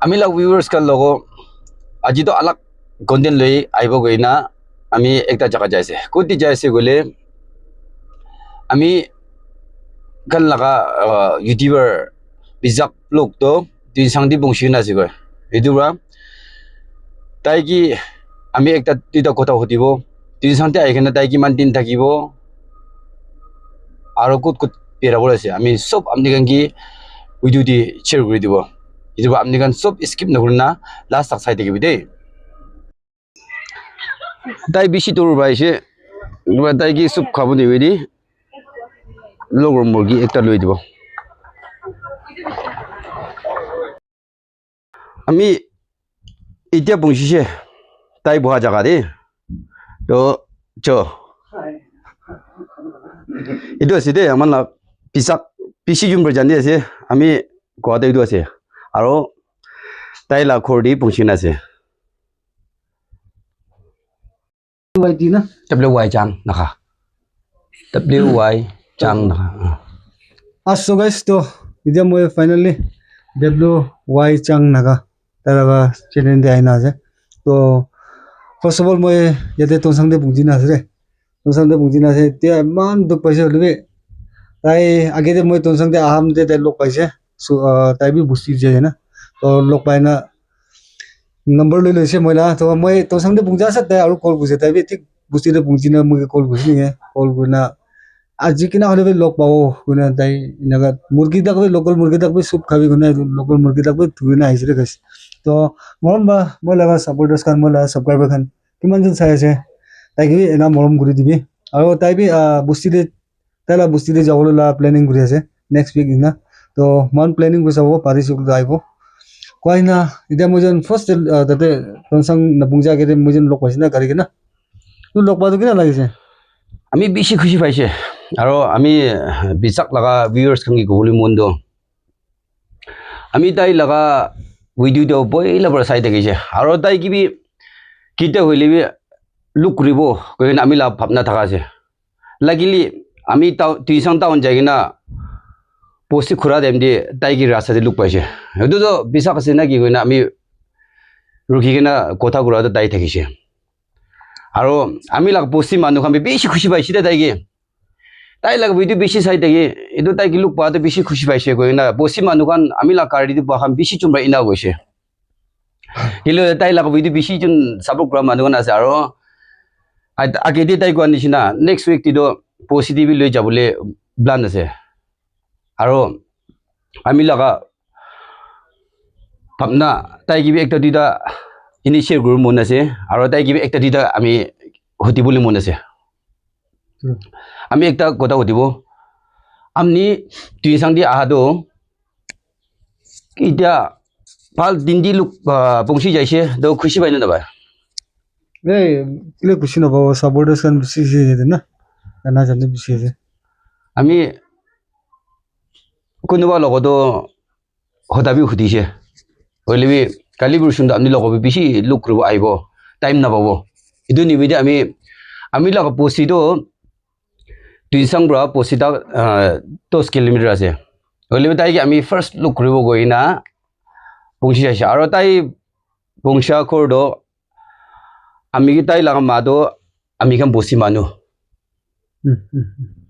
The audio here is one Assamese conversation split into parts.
আমি লাগ ভিউয়ার্স কাল লগো আজি তো আলাক কন্টেন্ট লই আইব গইনা আমি একটা জায়গা যাইছে কোটি যাইছে গলে আমি কাল লাগা ইউটিউবার বিজাক লোক তো দুই সাংদি বংশিনা আছে গয় ইউটিউবার তাই কি আমি একটা দুইটা কথা হতিব দুই সাংতে আইখানে তাই কি মান দিন থাকিব আর কুত কুত পেরাবো আছে আমি সব আপনি গান কি ভিডিও দি শেয়ার করে দিব ইউটিউব আপনি গান সব স্কিপ নকরেন না লাস্ট তাক সাইড থেকে দে তাই বেশি তোর ভাইছে তাই কি সব খাবো দিবি দি লগর মুরগি একটা লই দিব আমি এতিয়া পৌঁছিছে তাই বহা জায়গা দে তো চ এইটো আছে দেই আমার পিসাক পিসি জুমবার জানি আছে আমি কোয়াতে এইটো আছে আৰু তাই লাখৰ দি পৌঁছিনা আছে YT na WY chang naka WY chang naka so guys to idia moi finally WY Chang naga taraga channel de aina ase to first of all moi yate tonsang de bungjina ase te man duk paise holbe tai age de moi tonsang de aham de lok paise so tai bi busti je na to lok paina number le lese moi la to moi tonsang de bungja sa tai aru call buje tai bi tik busti de bungjina moi call buji ne call guna আজি কিনা হলে লগ পাবো গুনা তাই ইনাগা মুরগি দাকবে লোকাল মুরগি দাকবে সুপ খাবি গুনা লোকাল মুরগি দাকবে ধুইনা আইছিলে গাইস তো মৰম বা মই লাগা সাপোৰ্টাৰ্স খান মই লাগা সাবস্ক্ৰাইবাৰ খান কিমান জন চাই আছে তাই কি এনা মৰম কৰি দিবি আৰু তাই বি বুস্তিতে যাবলৈ লা প্লেনিং কৰি আছে নেক্সট উইক না তো মান প্লেনিং কৰি চাব পাৰিছো আইব কইনা এতিয়া মই যেন ফাৰ্ষ্ট তাতে তনসং নপুংজা গেৰে মই যেন লগ পাইছ না গাড়ী কিনা তো লগ পাতো কিনা লাগিছে আমি বেশি খুশি পাইছে আৰু আমি বিশাক লাগা ভিউয়ার্স খান কি কবলি মন দো আমি তাই লাগা ভিডিও তো বইলা বড় সাইড দেখিছে আৰু তাই কিবি কিটা হইলেবি লুক করিব কইন আমি লাভ ভাবনা থাকা আছে লাগিলি আমি টিউশন টাউন যাই না পোস্ট খুৰা দেম দি তাই কি রাস্তা দি লুক পাইছে এটো তো বিশাক আছে না কি কইনা আমি রুখি কিনা কথা গুড়া তাই থাকিছে আৰু আমি লাগ পশ্চিম মানুহ আমি বেশি খুশি পাইছি দে তাই লাগ ভিডিও বেশি চাই থাকি এইটো তাই কি লুক পাওয়াতে বেশি খুশি পাইছে কই না পশ্চিম মানুহ খান আমি লাগ কাৰ্ডি দি পাখাম বেশি চুমৰা ইনা গৈছে কিন্তু তাই লাগ ভিডিও বেশি জন সাপোৰ্ট কৰা মানুহ খান আছে আৰু আগে দি তাই কোৱা নিচিনা নেক্সট উইক দিটো পজিটিভলি লৈ যাবলৈ প্লান আছে আৰু আমি লাগা ভাবনা তাই কিবি একটা দুইটা ইনিশিয়েট গ্ৰুপ মন আছে আৰু তাই কিবি একটা দুইটা আমি হতিবলৈ মন আছে আমি একটা কথা হতিব আমনি টিউশন দি আহাদো ইটা ভাল দিন দি লোক পৌঁছি যাইছে তো খুশি পাইনে না ভাই এই কিলে খুশি নপাব সাপোর্টার্স খান বেশি আছে না না জানি বেশি আছে আমি কোনোবা লগতো হতাবি সুধিছে হইলেবি কালি বুৰসুন্দা আমি লগবি বেশি লোক কৰিব আহিব টাইম নাপাব এটো নিবিদে আমি লগ পচিটো টিউশন ব্ৰা পচিটা 10 কিলোমিটাৰ আছে হইলেবি তাই আমি ফাৰ্স্ট লোক কৰিব গই না পৌঁছি যাইছে আৰু তাই পৌঁছা কৰদো আমি কি তাই লাগা মাদো আমি কাম বসি মানুহ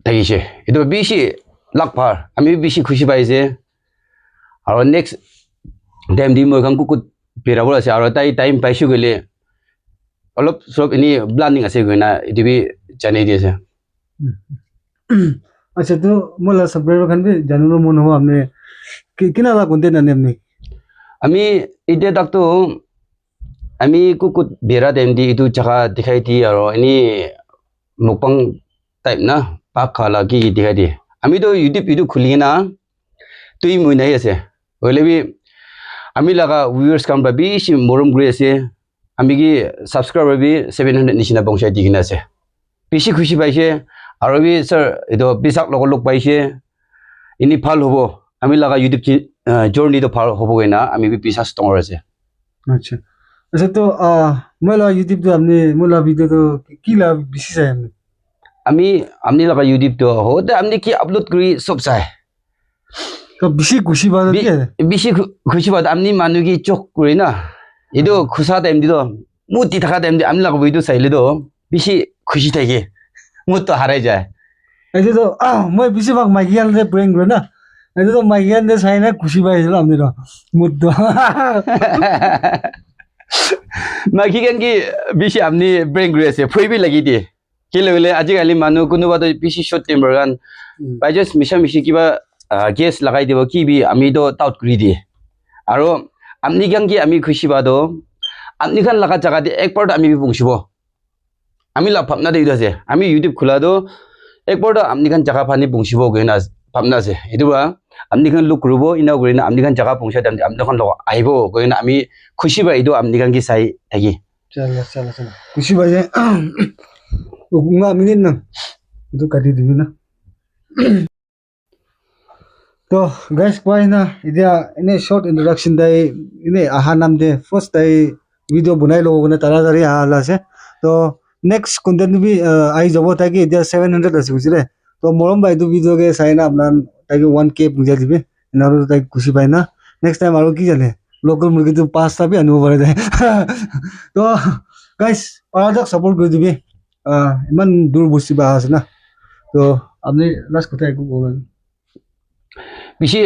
থাকিছে এটো বেশি লাখ পার আমি বেশি খুশি পাইছে আৰু নেক্সট টাইম দি মই কাম কুকুত পেৰাবল আছে আৰু তাই টাইম পাইছো গলে অলপ সব এনি প্লানিং আছে গইনা এটো বি জানাই দি আছে আচ্ছা তো মোলা সাবস্ক্রাইবার খান বি জানুনো মন হবো আপনি কিনা লা কন্টেন্ট আনে আপনি আমি এতিয়া তাকতো আমি কুকুত বেৰা টাইম দি এটো জায়গা দেখাই দি আৰু এনি মুকং টাইপ না পাক খালা কি দেখাই দি আমি তো ইউটিউব ভিডিও খুলি না তুই মই নাই আছে হইলেবি আমি লাগা ভিউয়ার্স কাম বা বেশি মরম করে আছে আমি কি সাবস্ক্রাইবার বি 700 নিচিনা পৌঁছাই দি কিনা আছে বেশি খুশি পাইছে আৰু বি স্যার এটো বিশাক লোক পাইছে ইনি ভাল হবো আমি লাগা ইউটিউব জার্নি তো ভাল হবো গইনা আমি বি বিশ্বাস টঙৰ আছে আচ্ছা আচ্ছা তো মোলা ইউটিউব তো আপনি মোলা ভিডিও তো কি লা বেশি চাই আপনি আমি লাগা ইউটিউব তো হতে আপনি কি আপলোড করি সব চাই তো বেশি খুশি পাওয়া কি বেশি খুশি পাওয়া আপনি মানুষ কি চোখ করি না এটো খুচা টাইম দিতো মূর্তি থাকা টাইম দি আমি লাগব ভিডিও চাইলে তো বেশি খুশি থাকে মুড তো হারাই যায় এইটো তো মই বেছিভাগ মাইকীয়ানতে প্ৰেং কৰে না এইটো তো মাইকীয়ানতে চাই না খুশি পাইছিল আপুনি তো মুডটো মাইকী গান কি বেশি আপনি ব্রেন করে আছে ফইবি লাগি দিয়ে কি লগলে আজিকালি মানুহ কোনোবা তো বেশি শর্ট টেম্পার গান বাই জাস্ট মিশা মিশি কিবা গেস লাগাই দিব কি বি আমি তো টাউট করে দিয়ে আৰু আপনি গান কি আমি খুশি পাদো আপনি খান লাগা জায়গাতে একবার আমি পৌঁছব আমি লাভ ভাবনা দিয়ে আছে আমি ইউটিউব খোলা তো একবার আপনি খান জায়গা ফানি পৌঁছব গৈ না ভাবনা আছে এটো আপনি খান লুক করব ইনাও করি না আপনি খান জায়গা পৌঁছাই দাম আপনি খান লগ আহিব গৈ না আমি খুশি পাই এটো আপনি খান কি চাই থাকি চলো চলো চলো খুশি পাই যায় উঙ্গা মিনিট না itu কাটি দিবি না তো গাইস কোৱাই না এতিয়া এনে শর্ট ইন্ট্রোডাকশন দাই এনে আহা নাম দে ফার্স্ট দাই ভিডিও বনাই লব মানে তাড়াতাড়ি আহা আছে তো নেক্সট কন্টেন্ট বি আই যাব তাকি এতিয়া 700 আছে বুঝিলে তো মরম ভাই তো ভিডিও কে চাই না আপনার তাকি 1k বুঝা দিবে এনারো তাই খুশি পাই না নেক্সট টাইম আর কি জানে লোকাল মুরগি তো 5টা বি আনিব পারে যায় তো গাইস পারাদাক সাপোর্ট করে দিবি ইমান দূর বসি বা আছে না তো আপনি লাস্ট কথা একটু বলবেন বেশি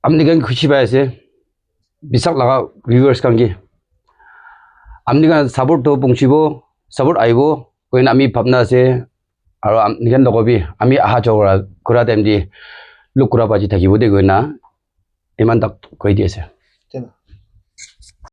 আপনি গান খুশি পাই আছে বিশ্বাস লাগা ভিউয়ার্স কান কি আপনি গান সাপোর্ট তো পৌঁছিব সাপোর্ট আইব কইনা আমি ভাবনা আছে আৰু আপনি গান লগবি আমি আহা চৌৰা ঘুৰা টাইম দি লোক ঘুৰা পাজি থাকিব দে গইনা ইমান তাক কৈ দি আছে